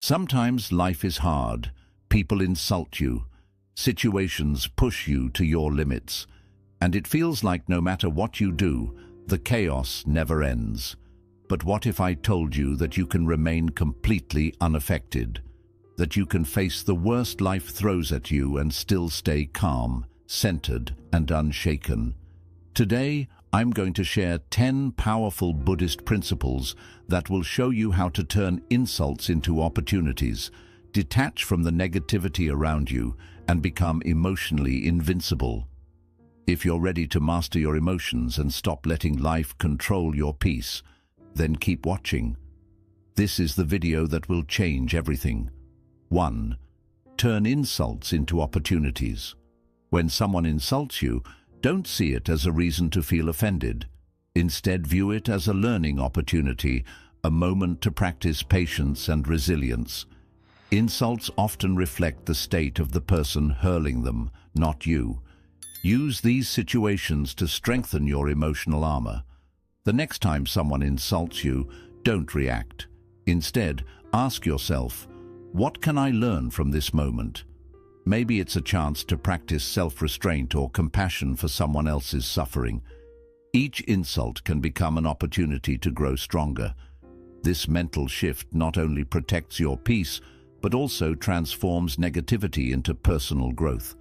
Sometimes life is hard, people insult you, situations push you to your limits, and it feels like no matter what you do, the chaos never ends. But what if I told you that you can remain completely unaffected, that you can face the worst life throws at you and still stay calm, centered, and unshaken? Today, I'm going to share 10 powerful Buddhist principles that will show you how to turn insults into opportunities, detach from the negativity around you, and become emotionally invincible. If you're ready to master your emotions and stop letting life control your peace, then keep watching. This is the video that will change everything. 1. Turn insults into opportunities. When someone insults you, don't see it as a reason to feel offended. Instead, view it as a learning opportunity, a moment to practice patience and resilience. Insults often reflect the state of the person hurling them, not you. Use these situations to strengthen your emotional armor. The next time someone insults you, don't react. Instead, ask yourself, what can I learn from this moment? Maybe it's a chance to practice self-restraint or compassion for someone else's suffering. Each insult can become an opportunity to grow stronger. This mental shift not only protects your peace, but also transforms negativity into personal growth.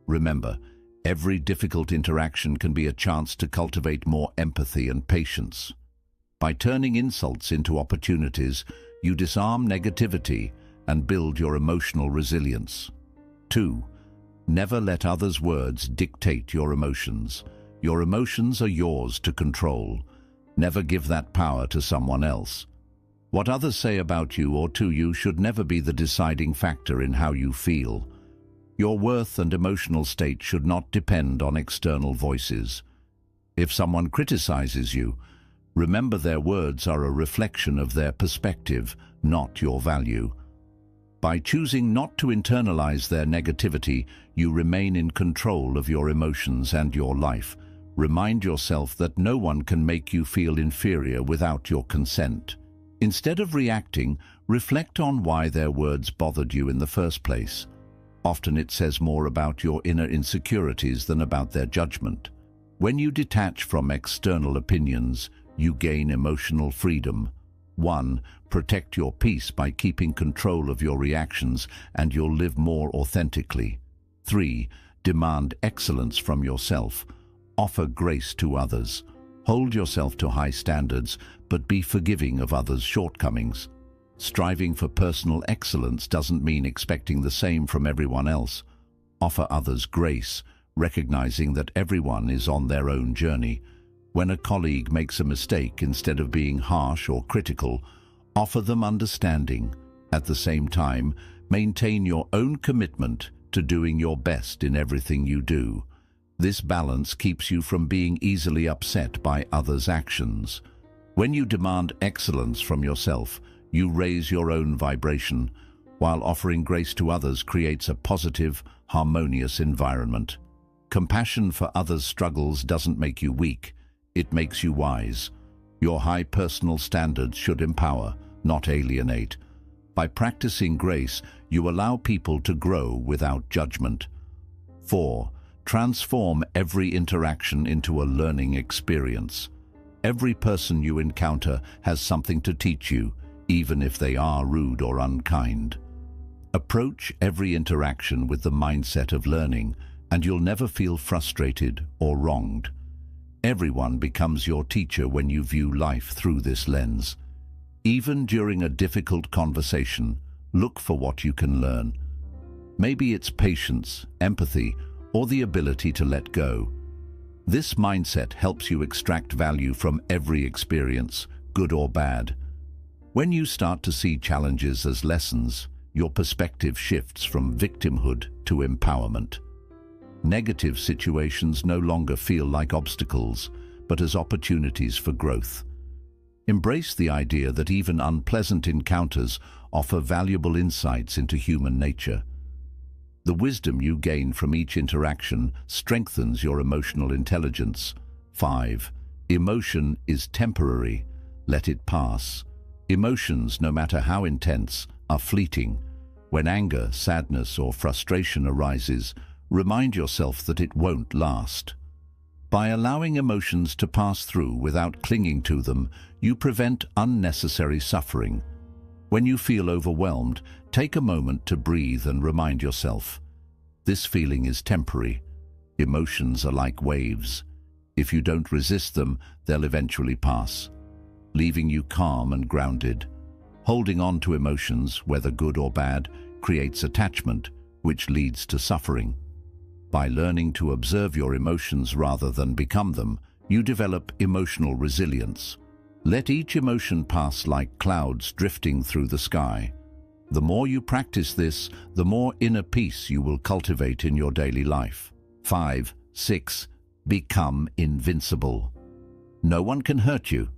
Remember, every difficult interaction can be a chance to cultivate more empathy and patience. By turning insults into opportunities, you disarm negativity and build your emotional resilience. 2. Never let others' words dictate your emotions. Your emotions are yours to control. Never give that power to someone else. What others say about you or to you should never be the deciding factor in how you feel. Your worth and emotional state should not depend on external voices. If someone criticizes you, remember their words are a reflection of their perspective, not your value. By choosing not to internalize their negativity, you remain in control of your emotions and your life. Remind yourself that no one can make you feel inferior without your consent. Instead of reacting, reflect on why their words bothered you in the first place. Often it says more about your inner insecurities than about their judgment. When you detach from external opinions, you gain emotional freedom. 1. Protect your peace by keeping control of your reactions, and you'll live more authentically. 3. Demand excellence from yourself. Offer grace to others. Hold yourself to high standards, but be forgiving of others' shortcomings. Striving for personal excellence doesn't mean expecting the same from everyone else. Offer others grace, recognizing that everyone is on their own journey. When a colleague makes a mistake, instead of being harsh or critical, offer them understanding. At the same time, maintain your own commitment to doing your best in everything you do. This balance keeps you from being easily upset by others' actions. When you demand excellence from yourself, you raise your own vibration, while offering grace to others creates a positive, harmonious environment. Compassion for others' struggles doesn't make you weak. It makes you wise. Your high personal standards should empower, not alienate. By practicing grace, you allow people to grow without judgment. 4. Transform every interaction into a learning experience. Every person you encounter has something to teach you, even if they are rude or unkind. Approach every interaction with the mindset of learning, and you'll never feel frustrated or wronged. Everyone becomes your teacher when you view life through this lens. Even during a difficult conversation, look for what you can learn. Maybe it's patience, empathy, or the ability to let go. This mindset helps you extract value from every experience, good or bad. When you start to see challenges as lessons, your perspective shifts from victimhood to empowerment. Negative situations no longer feel like obstacles, but as opportunities for growth. Embrace the idea that even unpleasant encounters offer valuable insights into human nature. The wisdom you gain from each interaction strengthens your emotional intelligence. 5. Emotion is temporary. Let it pass. Emotions, no matter how intense, are fleeting. When anger, sadness, or frustration arises, remind yourself that it won't last. By allowing emotions to pass through without clinging to them, you prevent unnecessary suffering. When you feel overwhelmed, take a moment to breathe and remind yourself, this feeling is temporary. Emotions are like waves. If you don't resist them, they'll eventually pass, leaving you calm and grounded. Holding on to emotions, whether good or bad, creates attachment, which leads to suffering. By learning to observe your emotions rather than become them, you develop emotional resilience. Let each emotion pass like clouds drifting through the sky. The more you practice this, the more inner peace you will cultivate in your daily life. 5, 6. Become invincible. No one can hurt you.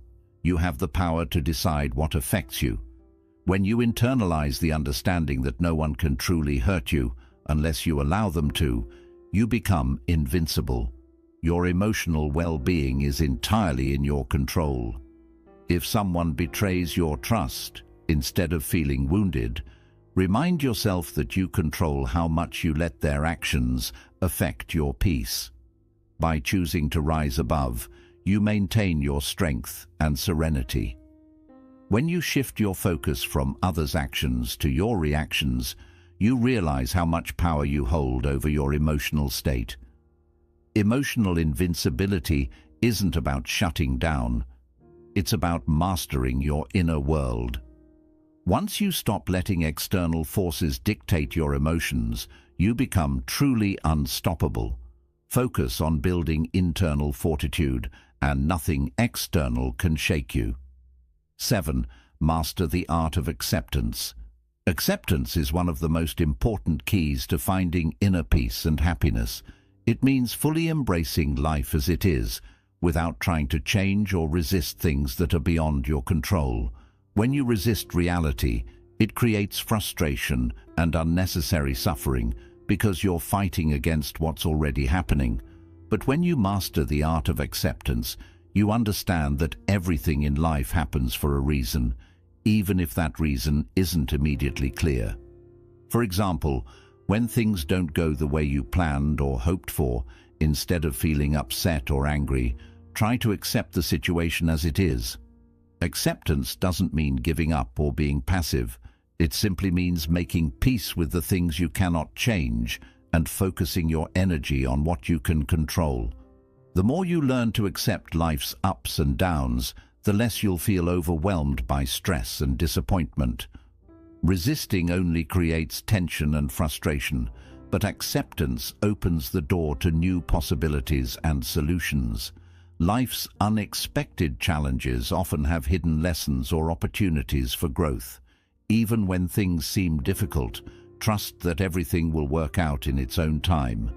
You have the power to decide what affects you. When you internalize the understanding that no one can truly hurt you unless you allow them to, you become invincible. Your emotional well-being is entirely in your control. If someone betrays your trust, instead of feeling wounded, remind yourself that you control how much you let their actions affect your peace. By choosing to rise above, you maintain your strength and serenity. When you shift your focus from others' actions to your reactions, you realize how much power you hold over your emotional state. Emotional invincibility isn't about shutting down. It's about mastering your inner world. Once you stop letting external forces dictate your emotions, you become truly unstoppable. Focus on building internal fortitude, and nothing external can shake you. 7. Master the art of acceptance. Acceptance is one of the most important keys to finding inner peace and happiness. It means fully embracing life as it is, without trying to change or resist things that are beyond your control. When you resist reality, it creates frustration and unnecessary suffering because you're fighting against what's already happening. But when you master the art of acceptance, you understand that everything in life happens for a reason, even if that reason isn't immediately clear. For example, when things don't go the way you planned or hoped for, instead of feeling upset or angry, try to accept the situation as it is. Acceptance doesn't mean giving up or being passive. It simply means making peace with the things you cannot change and focusing your energy on what you can control. The more you learn to accept life's ups and downs, the less you'll feel overwhelmed by stress and disappointment. Resisting only creates tension and frustration, but acceptance opens the door to new possibilities and solutions. Life's unexpected challenges often have hidden lessons or opportunities for growth. Even when things seem difficult, trust that everything will work out in its own time.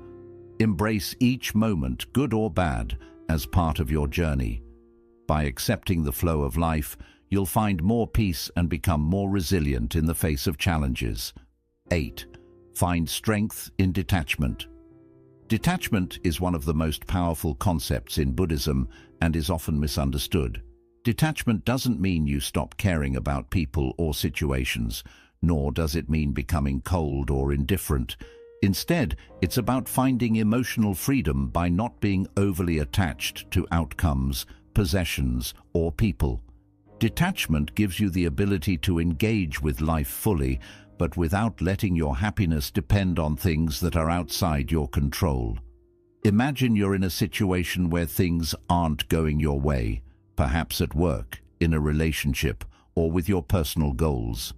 Embrace each moment, good or bad, as part of your journey. By accepting the flow of life, you'll find more peace and become more resilient in the face of challenges. 8. Find strength in detachment. Detachment is one of the most powerful concepts in Buddhism and is often misunderstood. Detachment doesn't mean you stop caring about people or situations, nor does it mean becoming cold or indifferent. Instead, it's about finding emotional freedom by not being overly attached to outcomes, possessions, or people. Detachment gives you the ability to engage with life fully, but without letting your happiness depend on things that are outside your control. Imagine you're in a situation where things aren't going your way, perhaps at work, in a relationship, or with your personal goals.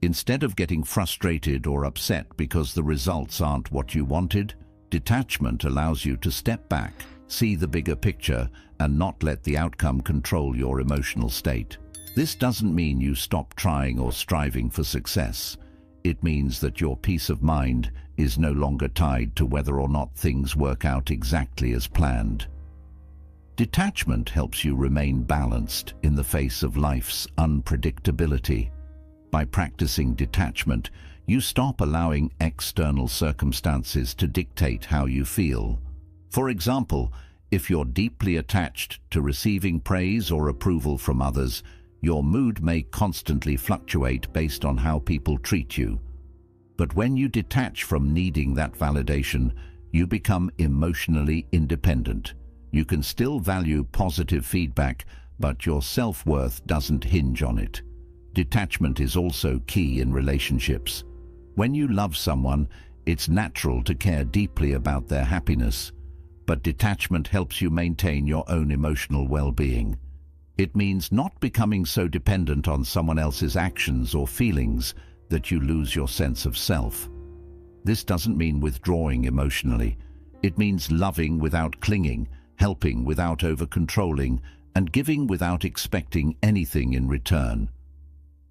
Instead of getting frustrated or upset because the results aren't what you wanted, detachment allows you to step back, see the bigger picture, and not let the outcome control your emotional state. This doesn't mean you stop trying or striving for success. It means that your peace of mind is no longer tied to whether or not things work out exactly as planned. Detachment helps you remain balanced in the face of life's unpredictability. By practicing detachment, you stop allowing external circumstances to dictate how you feel. For example, if you're deeply attached to receiving praise or approval from others, Your mood may constantly fluctuate based on how people treat you. But when you detach from needing that validation, you become emotionally independent. You can still value positive feedback, but your self-worth doesn't hinge on it. Detachment is also key in relationships. When you love someone, it's natural to care deeply about their happiness, but detachment helps you maintain your own emotional well-being. It means not becoming so dependent on someone else's actions or feelings that you lose your sense of self. This doesn't mean withdrawing emotionally. It means loving without clinging, helping without over-controlling, and giving without expecting anything in return.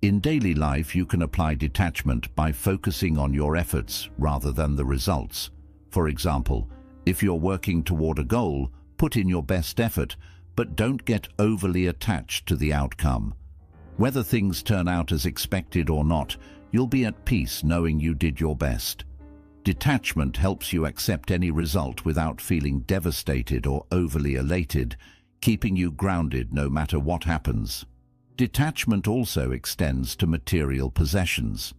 In daily life, you can apply detachment by focusing on your efforts rather than the results. For example, if you're working toward a goal, put in your best effort, but don't get overly attached to the outcome. Whether things turn out as expected or not, you'll be at peace knowing you did your best. Detachment helps you accept any result without feeling devastated or overly elated, keeping you grounded no matter what happens. Detachment also extends to material possessions.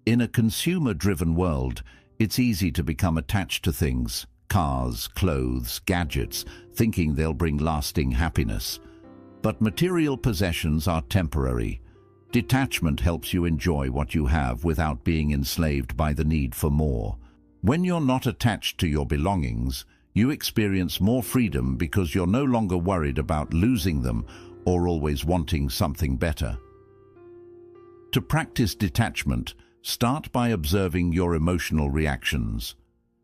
In a consumer-driven world, it's easy to become attached to things, cars, clothes, gadgets, thinking they'll bring lasting happiness. But material possessions are temporary. Detachment helps you enjoy what you have without being enslaved by the need for more. When you're not attached to your belongings, you experience more freedom because you're no longer worried about losing them or always wanting something better. To practice detachment, start by observing your emotional reactions.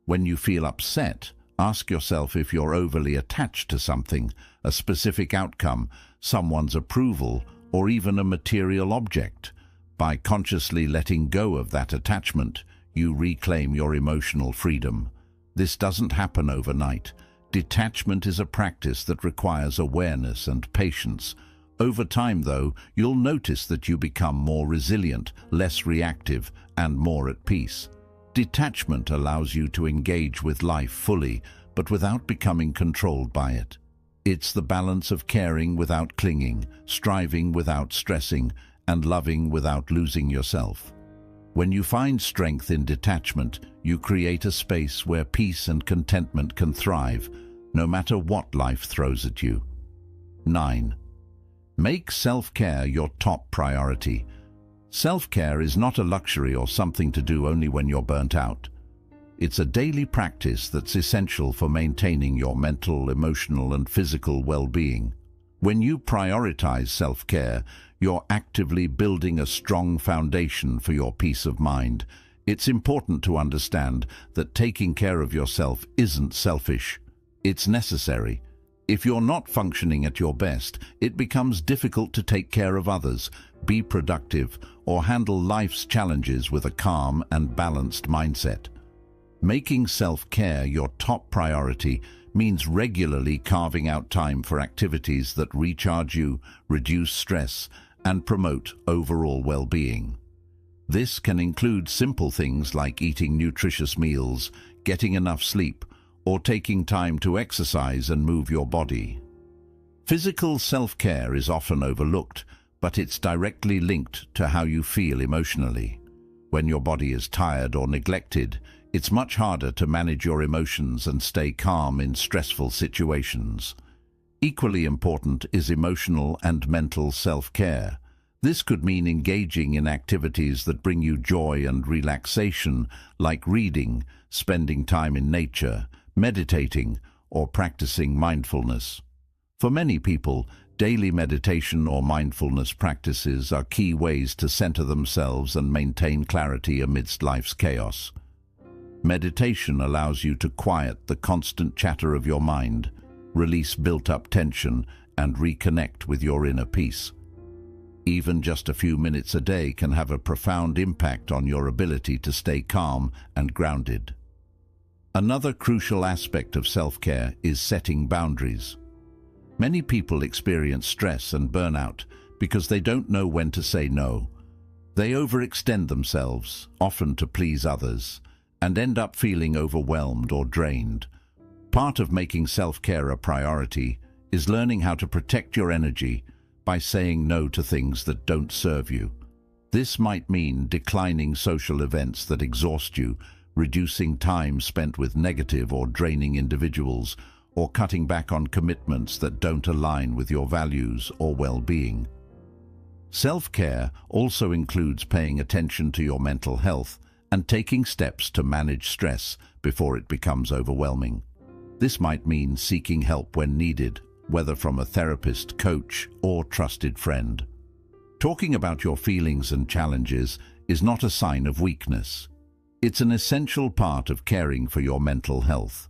When you feel upset, ask yourself if you're overly attached to something, a specific outcome, someone's approval, or even a material object. By consciously letting go of that attachment, you reclaim your emotional freedom. This doesn't happen overnight. Detachment is a practice that requires awareness and patience. Over time, though, you'll notice that you become more resilient, less reactive, and more at peace. Detachment allows you to engage with life fully, but without becoming controlled by it. It's the balance of caring without clinging, striving without stressing, and loving without losing yourself. When you find strength in detachment, you create a space where peace and contentment can thrive, no matter what life throws at you. 9. Make self-care your top priority. Self-care is not a luxury or something to do only when you're burnt out. It's a daily practice that's essential for maintaining your mental, emotional, and physical well-being. When you prioritize self-care, you're actively building a strong foundation for your peace of mind. It's important to understand that taking care of yourself isn't selfish. It's necessary. If you're not functioning at your best, it becomes difficult to take care of others, be productive, or handle life's challenges with a calm and balanced mindset. Making self-care your top priority means regularly carving out time for activities that recharge you, reduce stress, and promote overall well-being. This can include simple things like eating nutritious meals, getting enough sleep, or taking time to exercise and move your body. Physical self-care is often overlooked, but it's directly linked to how you feel emotionally. When your body is tired or neglected, it's much harder to manage your emotions and stay calm in stressful situations. Equally important is emotional and mental self-care. This could mean engaging in activities that bring you joy and relaxation, like reading, spending time in nature, meditating, or practicing mindfulness. For many people, daily meditation or mindfulness practices are key ways to center themselves and maintain clarity amidst life's chaos. Meditation allows you to quiet the constant chatter of your mind, release built-up tension, and reconnect with your inner peace. Even just a few minutes a day can have a profound impact on your ability to stay calm and grounded. Another crucial aspect of self-care is setting boundaries. Many people experience stress and burnout because they don't know when to say no. They overextend themselves, often to please others, and end up feeling overwhelmed or drained. Part of making self-care a priority is learning how to protect your energy, by saying no to things that don't serve you. This might mean declining social events that exhaust you, reducing time spent with negative or draining individuals, or cutting back on commitments that don't align with your values or well-being. Self-care also includes paying attention to your mental health and taking steps to manage stress before it becomes overwhelming. This might mean seeking help when needed, whether from a therapist, coach, or trusted friend. Talking about your feelings and challenges is not a sign of weakness. It's an essential part of caring for your mental health.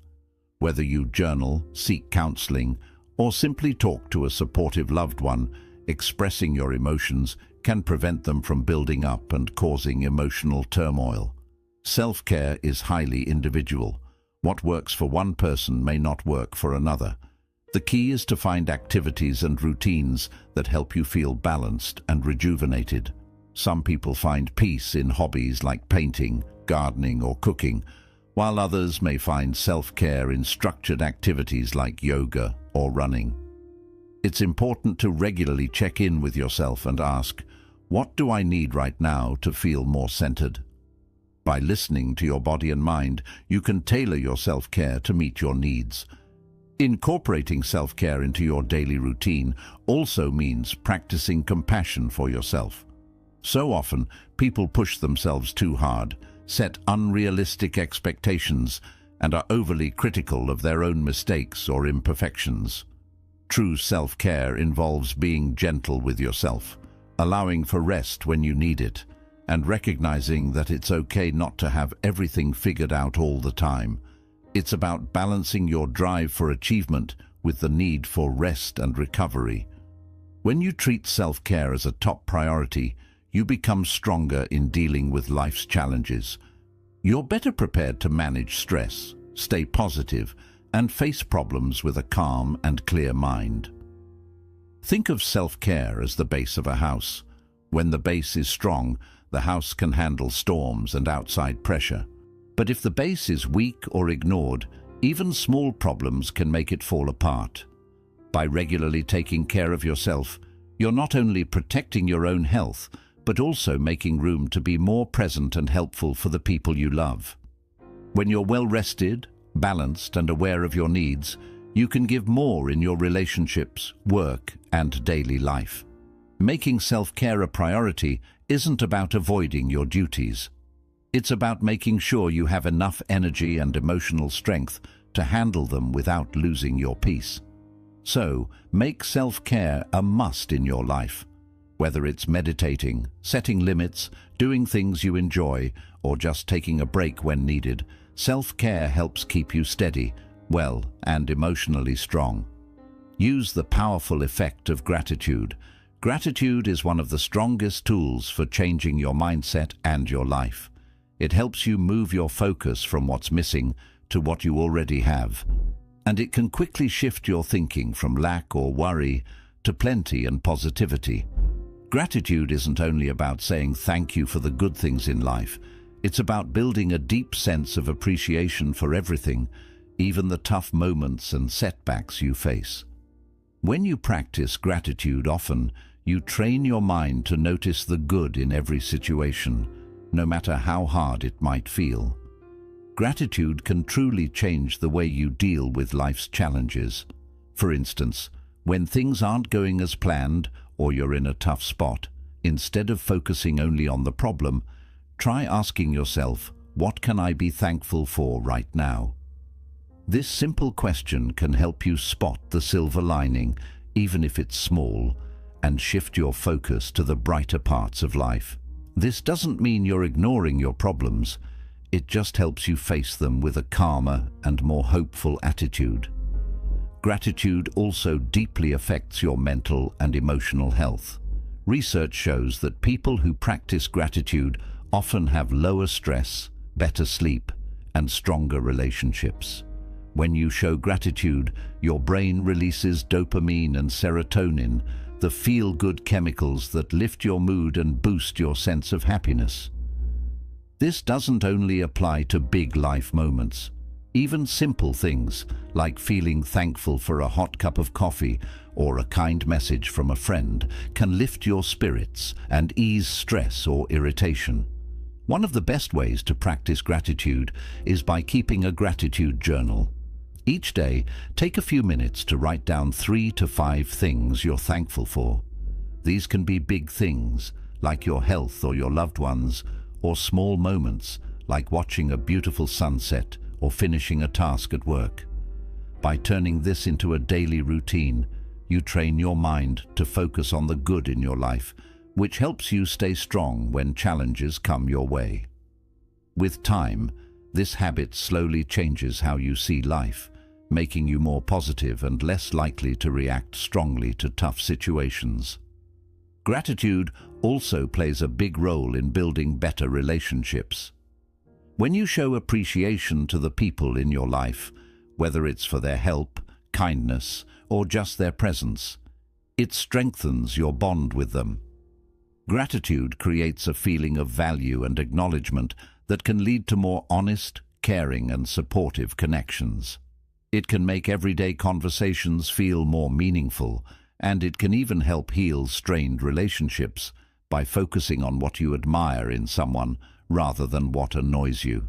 Whether you journal, seek counseling, or simply talk to a supportive loved one, expressing your emotions can prevent them from building up and causing emotional turmoil. Self-care is highly individual. What works for one person may not work for another. The key is to find activities and routines that help you feel balanced and rejuvenated. Some people find peace in hobbies like painting, gardening, or cooking, while others may find self-care in structured activities like yoga or running. It's important to regularly check in with yourself and ask, what do I need right now to feel more centered? By listening to your body and mind, you can tailor your self-care to meet your needs. Incorporating self-care into your daily routine also means practicing compassion for yourself. So often, people push themselves too hard, set unrealistic expectations, and are overly critical of their own mistakes or imperfections. True self-care involves being gentle with yourself, allowing for rest when you need it, and recognizing that it's okay not to have everything figured out all the time. It's about balancing your drive for achievement with the need for rest and recovery. When you treat self-care as a top priority, you become stronger in dealing with life's challenges. You're better prepared to manage stress, stay positive, and face problems with a calm and clear mind. Think of self-care as the base of a house. When the base is strong, the house can handle storms and outside pressure. But if the base is weak or ignored, even small problems can make it fall apart. By regularly taking care of yourself, you're not only protecting your own health, but also making room to be more present and helpful for the people you love. When you're well rested, balanced, and aware of your needs, you can give more in your relationships, work, and daily life. Making self-care a priority isn't about avoiding your duties. It's about making sure you have enough energy and emotional strength to handle them without losing your peace. So, make self-care a must in your life. Whether it's meditating, setting limits, doing things you enjoy, or just taking a break when needed, self-care helps keep you steady, well, and emotionally strong. Use the powerful effect of gratitude. Gratitude is one of the strongest tools for changing your mindset and your life. It helps you move your focus from what's missing to what you already have. And it can quickly shift your thinking from lack or worry to plenty and positivity. Gratitude isn't only about saying thank you for the good things in life. It's about building a deep sense of appreciation for everything, even the tough moments and setbacks you face. When you practice gratitude often, you train your mind to notice the good in every situation, no matter how hard it might feel. Gratitude can truly change the way you deal with life's challenges. For instance, when things aren't going as planned or you're in a tough spot, instead of focusing only on the problem, try asking yourself, what can I be thankful for right now? This simple question can help you spot the silver lining, even if it's small, and shift your focus to the brighter parts of life. This doesn't mean you're ignoring your problems. It just helps you face them with a calmer and more hopeful attitude. Gratitude also deeply affects your mental and emotional health. Research shows that people who practice gratitude often have lower stress, better sleep, and stronger relationships. When you show gratitude, your brain releases dopamine and serotonin, the feel-good chemicals that lift your mood and boost your sense of happiness. This doesn't only apply to big life moments. Even simple things, like feeling thankful for a hot cup of coffee or a kind message from a friend can lift your spirits and ease stress or irritation. One of the best ways to practice gratitude is by keeping a gratitude journal. Each day, take a few minutes to write down 3 to 5 things you're thankful for. These can be big things, like your health or your loved ones, or small moments, like watching a beautiful sunset or finishing a task at work. By turning this into a daily routine, you train your mind to focus on the good in your life, which helps you stay strong when challenges come your way. With time, this habit slowly changes how you see life, making you more positive and less likely to react strongly to tough situations. Gratitude also plays a big role in building better relationships. When you show appreciation to the people in your life, whether it's for their help, kindness, or just their presence, it strengthens your bond with them. Gratitude creates a feeling of value and acknowledgement that can lead to more honest, caring, and supportive connections. It can make everyday conversations feel more meaningful, and it can even help heal strained relationships by focusing on what you admire in someone rather than what annoys you.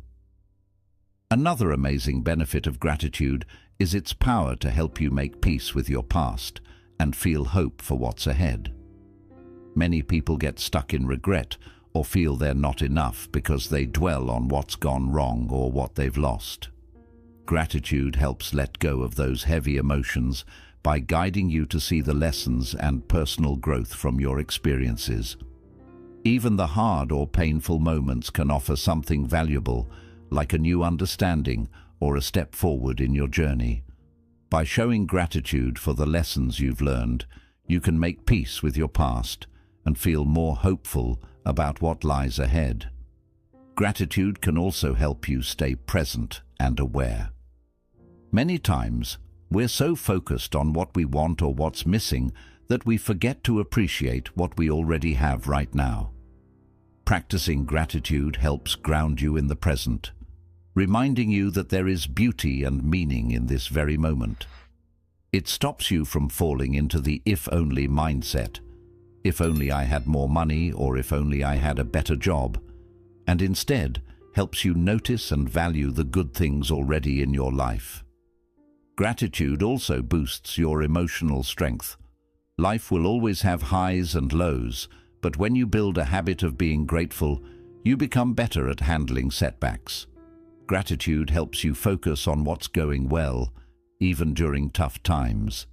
Another amazing benefit of gratitude is its power to help you make peace with your past and feel hope for what's ahead. Many people get stuck in regret or feel they're not enough because they dwell on what's gone wrong or what they've lost. Gratitude helps let go of those heavy emotions by guiding you to see the lessons and personal growth from your experiences. Even the hard or painful moments can offer something valuable, like a new understanding or a step forward in your journey. By showing gratitude for the lessons you've learned, you can make peace with your past and feel more hopeful about what lies ahead. Gratitude can also help you stay present and aware. Many times, we're so focused on what we want or what's missing that we forget to appreciate what we already have right now. Practicing gratitude helps ground you in the present, reminding you that there is beauty and meaning in this very moment. It stops you from falling into the if-only mindset, if only I had more money or if only I had a better job, and instead helps you notice and value the good things already in your life. Gratitude also boosts your emotional strength. Life will always have highs and lows, but when you build a habit of being grateful, you become better at handling setbacks. Gratitude helps you focus on what's going well, even during tough times.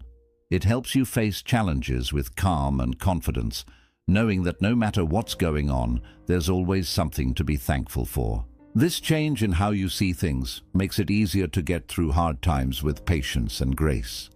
It helps you face challenges with calm and confidence, knowing that no matter what's going on, there's always something to be thankful for. This change in how you see things makes it easier to get through hard times with patience and grace.